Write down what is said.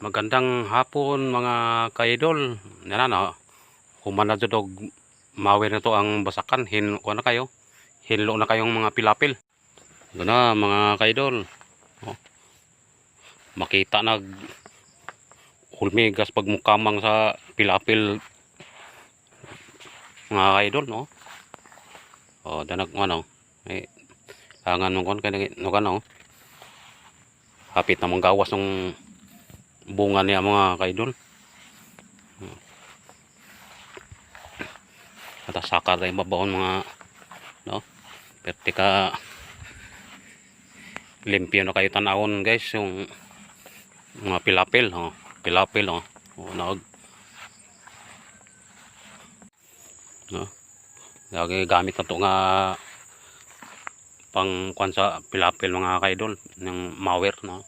Magandang hapon mga kaidol. Yan na, human na jud og mawir na to ang basakan. Kuha na kayo. Hinlo na kayong mga pilapil. Gana mga kaidol. Oh. Makita nag hulmigas pagmukamang sa pilapil mga kaidol, no. Oh, danag ano. Angan mo kon kay no kano. Hapit na manggawas ng bunga niya mga kaidol. At sakar na ibabaon mga no, pertika limpyo na kayo tanawon guys yung mga pilapil, pilapil, nag no, lagi gamit na to nga pang kwan sa pilapil mga kaidol ng mawer, no.